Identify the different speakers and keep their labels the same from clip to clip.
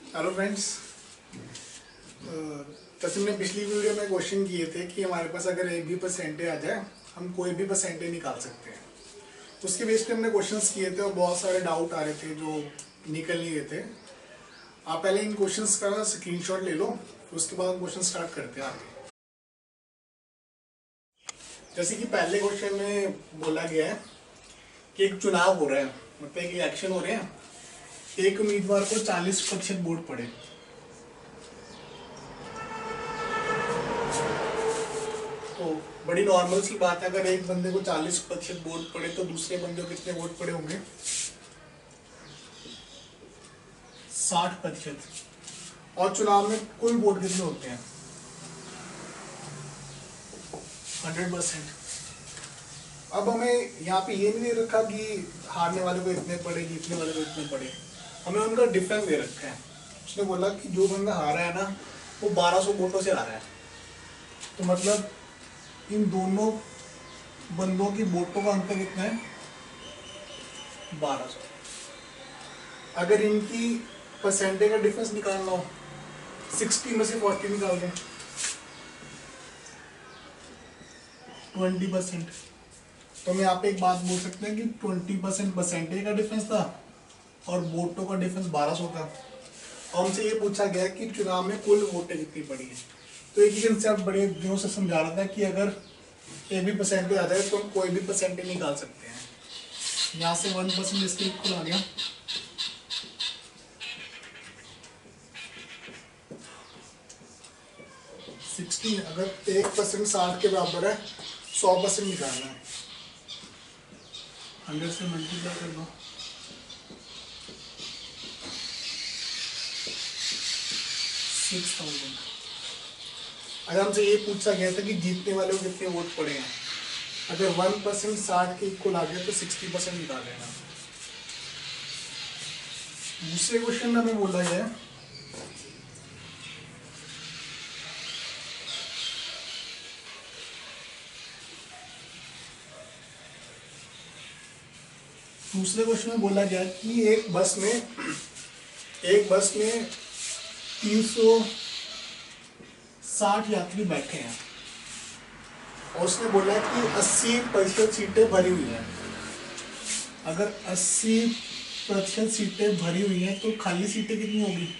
Speaker 1: Hello friends. जैसे हमने पिछली वीडियो में क्वेश्चन किए थे कि हमारे पास अगर एक भी परसेंटेज आ जाए हम कोई भी परसेंटेज निकाल सकते हैं। उसके बेस पे हमने क्वेश्चंस किए थे और बहुत सारे डाउट आ रहे थे जो निकल नहीं रहे थे। आप पहले इन क्वेश्चंस का स्क्रीनशॉट ले लो, उसके बाद हम क्वेश्चन स्टार्ट करते हैं आगे। जैसे कि पहले क्वेश्चन में बोला गया है कि एक चुनाव हो रहा है, मतलब एक इलेक्शन हो रहे हैं, एक उम्मीदवार को 40% वोट पड़े तो बड़ी नॉर्मल सी बात है, अगर एक बंदे को 40% वोट पड़े तो दूसरे बंदे को कितने वोट पड़े होंगे? 60%। और चुनाव में कुल वोट कितने होते हैं? 100%। अब हमें यहाँ पे ये नहीं दे रखा कि हारने वाले को इतने पड़े, जीतने वाले को इतने पड़े, हमें उनका डिफरेंस दे रखा है। उसने बोला कि जो बंदा हारा है ना वो 1200 वोटों से हारा है, तो मतलब इन दोनों बंदों की वोटों का अंतर कितना है? 1200। अगर इनकी परसेंटेज का डिफरेंस निकालना हो, 60 में से 40 निकाल दें, 20%। तो हम यहाँ पे एक बात बोल सकते हैं कि 20% परसेंटेज का डिफरेंस था और वोटों का डिफरेंस 1200 था। और हमसे ये पूछा गया कि चुनाव में कुल वोटें कितनी पड़ी है। तो एक ही कंसेप्ट बड़े दिनों से समझा रहा था कि अगर एक भी परसेंटेज आ जाए तो हम कोई भी परसेंटेज निकाल सकते हैं। यहाँ से 1% इसके इक्वल आ गया, 60। अगर 1% 60 के बराबर है, 100% निकालना है, 100 से मल्टीप्लाई कर दो, 6000। अगर हमसे ये पूछा गया था कि जीतने वाले को कितने वोट पड़े हैं, अगर 1% 60 के इक्वल आ गया तो 60% निकाल लेना। दूसरे क्वेश्चन में हमें बोला गया है कि एक बस में 360 यात्री बैठे हैं और उसने बोला कि 80% सीटें भरी हुई हैं। अगर 80% सीटें भरी हुई हैं तो खाली सीटें कितनी होगी?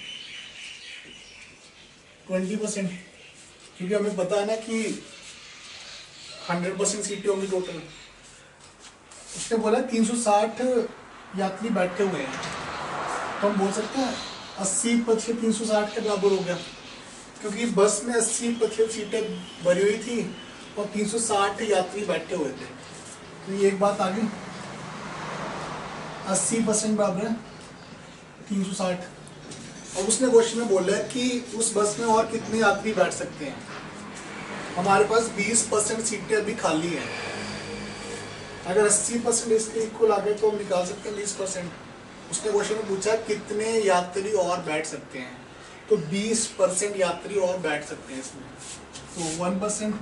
Speaker 1: 20%। क्योंकि हमें पता है ना कि 100% सीटें होंगी टोटल। उसने बोला 360 यात्री बैठे हुए हैं, तो हम बोल सकते हैं 80% 360 के बराबर हो गया, क्योंकि बस में 80% सीटें भरी हुई थी और 360 यात्री बैठे हुए थे। तो ये एक बात आ गई, 80% बराबर है 360। और उसने क्वेश्चन में बोला है कि उस बस में और कितने यात्री बैठ सकते हैं। हमारे पास 20% सीटें अभी खाली हैं। अगर 80% इसके इक्वल आ गए तो हम निकाल सकते हैं 20%। उसने क्वेश्चन में पूछा कितने यात्री और बैठ सकते हैं, तो 20% यात्री और बैठ सकते हैं इसमें। तो 1%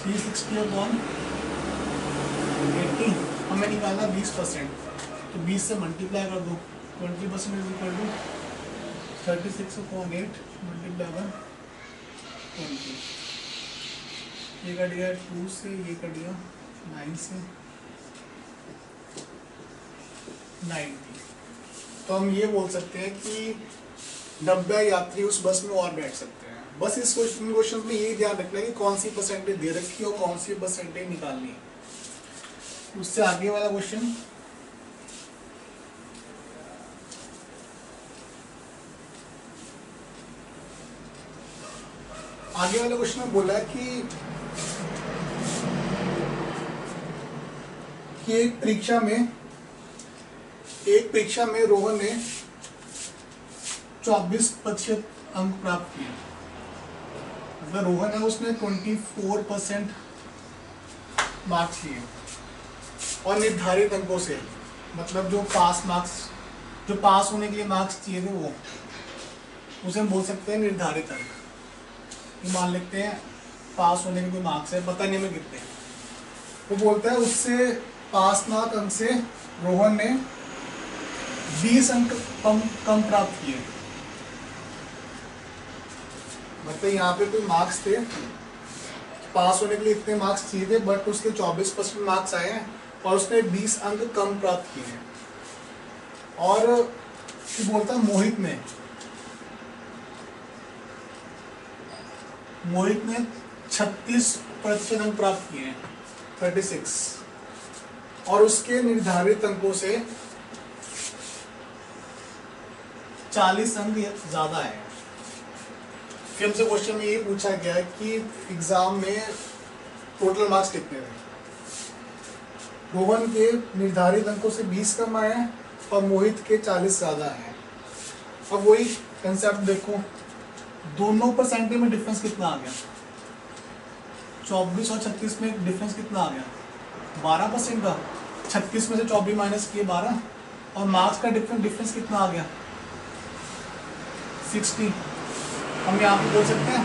Speaker 1: 360/80, हमें निकालना 20%, तो 20 से मल्टीप्लाई कर दो, 20% इज इक्वल टू 36/8 मल्टीप्लाई 20। ये कट गया 2 से, ये कट गया 9 से, 90। तो हम ये बोल सकते हैं कि 90 यात्री उस बस में और बैठ सकते हैं। बस इस क्वेश्चन में ये ध्यान रखना है कि कौन सी परसेंटेज दे रखी है और कौन सी परसेंटेज निकालनी है। उससे आगे वाला क्वेश्चन, में बोला है कि एक परीक्षा में रोहन ने 24% अंक प्राप्त किए। अगर रोहन है उसने 24% मार्क्स लिए और निर्धारित अंकों से, मतलब जो पास होने के लिए मार्क्स चाहिए थे वो, उसे हम बोल सकते हैं निर्धारित अंक। मान लेते हैं पास होने के कोई मार्क्स है, पता नहीं हमें कितने, वो बोलता है उससे पास मार्क अंक से रोहन ने 20 अंक कम कम प्राप्त किए, मतलब यहाँ पे कोई मार्क्स थे, पास होने के लिए इतने मार्क्स चाहिए थे, बट उसके 24% मार्क्स आए हैं और उसने 20 अंक कम प्राप्त किए हैं। और बोलता मोहित ने 36% अंक प्राप्त किए हैं, 36, और उसके निर्धारित अंकों से 40 अंक ज्यादा है। फिर हमसे क्वेश्चन में ये पूछा गया है कि एग्जाम में टोटल मार्क्स कितने थे। रोहन के निर्धारित अंकों से 20 कम आए हैं और मोहित के 40 ज्यादा हैं। अब वही कंसेप्ट देखो, दोनों परसेंटेज में डिफरेंस कितना आ गया, 24 और 36 में डिफरेंस कितना आ गया, 12% का। 36 में से 24 माइनस किए 12, और मार्क्स का डिफरेंस कितना आ गया, 60। हम यहाँ पे बोल सकते हैं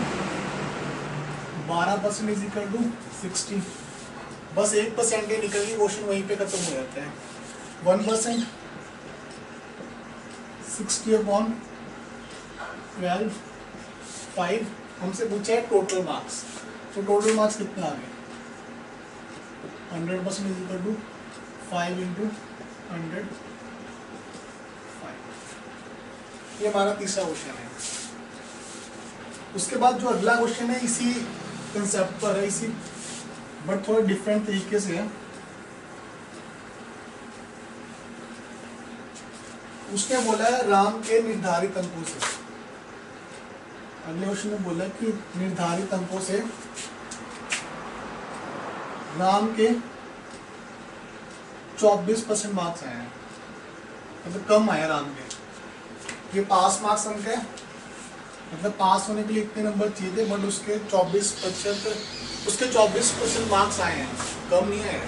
Speaker 1: 12% इज इक्वल टू 60। बस 1% ही निकल गई, क्वेश्चन वहीं पे खत्म हो जाता है। 1% 60/12 5। हमसे पूछा है टोटल मार्क्स, तो टोटल मार्क्स कितने आ गए, 100% इज इक्वल टू 5 × 100 5। ये हमारा तीसरा क्वेश्चन है। उसके बाद जो अगला क्वेश्चन है इसी कंसेप्ट पर है, इसी बट थोड़ा डिफरेंट तरीके से है। उसने बोला है राम के निर्धारित अंकों से, अगले क्वेश्चन में बोला कि निर्धारित अंकों से राम के 24% मार्क्स आए हैं, मतलब कम आया राम के। ये पास मार्क्स अंक है, मतलब पास होने के लिए इतने नंबर चाहिए थे, बट उसके 24% मार्क्स आए हैं, कम नहीं आए।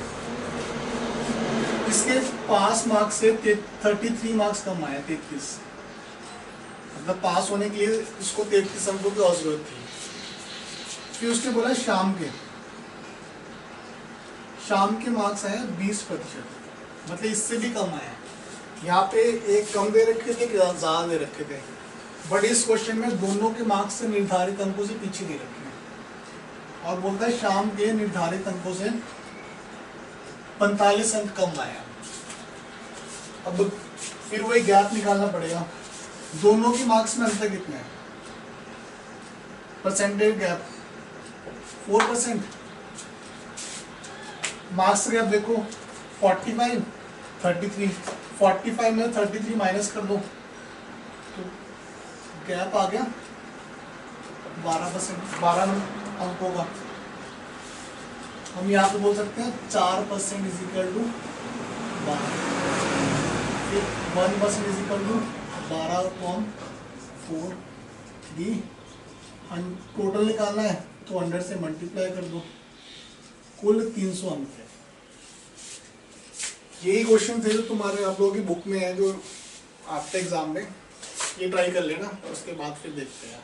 Speaker 1: इसके पास मार्क्स से 33 मार्क्स कम आए, 33, मतलब पास होने के लिए उसको 33 अंकों की और जरूरत थी। फिर उसने बोला शाम के मार्क्स आए 20%, मतलब इससे भी कम आए। यहाँ पे एक कम दे रखे थे, ज्यादा दे रखे थे, बट इस क्वेश्चन में दोनों के मार्क्स से निर्धारित अंकों से पीछे दे रखे हैं। और बोलता है शाम के निर्धारित अंकों से 45 अंक कम आया। अब फिर वही गैप निकालना पड़ेगा, दोनों की मार्क्स में अंतर कितने हैं, परसेंटेज गैप 4%। मार्क्स गैप देखो 45 33, 45 में 33 माइनस कर दो तो गैप आ गया 12%, 12 अंकों का। हम यहाँ पे बोल सकते हैं 4% is equal to 12, 1% is equal to 12/4। Total निकालना है तो 100 से मल्टीप्लाई कर दो, कुल 300 अंक है। यही क्वेश्चन थे जो तुम्हारे आप लोगों की बुक में है, जो आपके एग्जाम में, ये ट्राई कर लेना, और उसके बाद फिर देखते हैं।